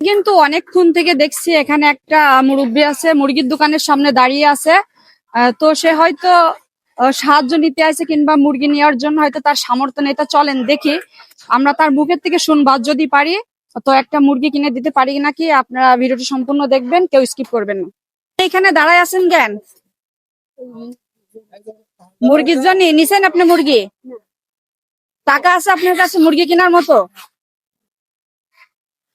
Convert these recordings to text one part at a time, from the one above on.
কিন্তু অনেকক্ষণ থেকে দেখছি এখানে একটা মুরব্বি আছে, মুরগির দোকানের সামনে দাঁড়িয়ে আছে। তো সে হয়তো সাহায্য নিতে আসে কিংবা মুরগি নেওয়ার জন্য হয়তো তার সামর্থ্য নেই। তা চলেন দেখি, আমরা তার মুখের থেকে শুনবা, যদি পারি তো একটা মুরগি কিনে দিতে পারি নাকি। আপনারা ভিডিওটি সম্পূর্ণ দেখবেন, কেউ স্কিপ করবেন না। এখানে দাঁড়ায় আছেন কেন? মুরগির জন্য নিছেন আপনি মুরগি? টাকা আছে আপনার কাছে মুরগি কেনার মতো?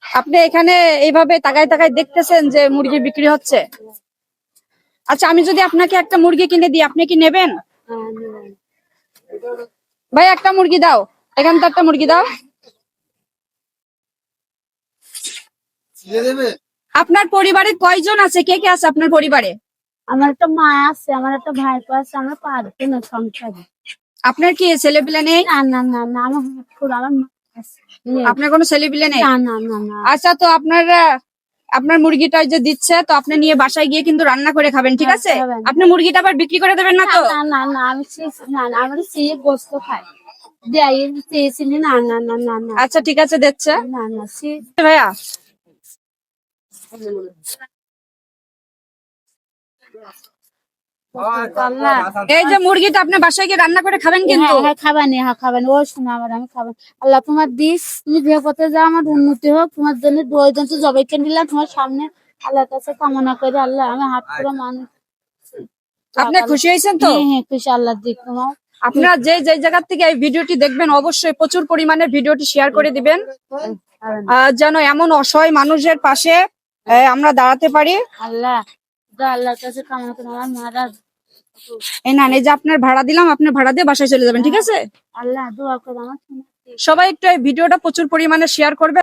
আপনি এখানে এইভাবে তাকায় তাকায় দেখতেছেন যে মুরগি বিক্রি হচ্ছে? আচ্ছা, আমি যদি আপনাকে একটা মুরগি কিনে দিই, আপনি কি নেবেন? ভাই একটা মুরগি দাও, এখান তো একটা মুরগি দাও। আপনার পরিবারে কয়জন আছে, কে কে আছে আপনার পরিবারে? আমার একটা মা আছে, আমার একটা ভাইপো আছে, আমরা 5 জন সংসারে। আপনার কি ছেলেপিলে নেই? না না না না, আমার মা আছে। আপনার কোনো ছেলেপিলে নেই? না না না না। আচ্ছা, তো আপনার মুরগিটা যে দিচ্ছে, তো আপনি নিয়ে বাসায় গিয়ে কিন্তু রান্না করে খাবেন, ঠিক আছে? আপনি মুরগিটা আবার বিক্রি করে দেবেন না তো? না না না, আমি আমরা সেই গোস্ত খাই। দেয় চেয়েছিলি না না না না না। আচ্ছা ঠিক আছে, দিচ্ছে। না না ভাইয়া এই যে মুরগিটা আপনি বাসায় গিয়ে রান্না করে খাবেন কিন্তু। হ্যাঁ খাবানি, হ্যাঁ খাবানি। ও শোনো আমার, আমি খাবেন। আল্লাহ তোমার দিস, তুমি যে পথে যাও আমার উন্নতি হোক। তোমার জন্য দুইজন তো জবাইকে নিলাম তোমার সামনে, আল্লাহর কাছে কামনা করে। আল্লাহ আমি হাত পুরো মানুষ। আপনি খুশি হয়েছেন তো? হ্যাঁ হ্যাঁ খুশি, আল্লাহ দিক তোমার। আপনারা যে যে জায়গা থেকে এই ভিডিওটি দেখবেন অবশ্যই প্রচুর পরিমাণে ভিডিওটি শেয়ার করে দিবেন, যেন এমন অসহায় মানুষের পাশে আমরা দাঁড়াতে পারি। আল্লাহ আল্লাহর কাছে কামনা করে আমার মারা। এই না, এই যে আপনার ভাড়া দিলাম, আপনার ভাড়া দিয়ে বাসায় চলে যাবেন, ঠিক আছে? আল্লাহ দোয়া করে আমার। সবাই একটু এই ভিডিওটা প্রচুর পরিমাণে শেয়ার করবে।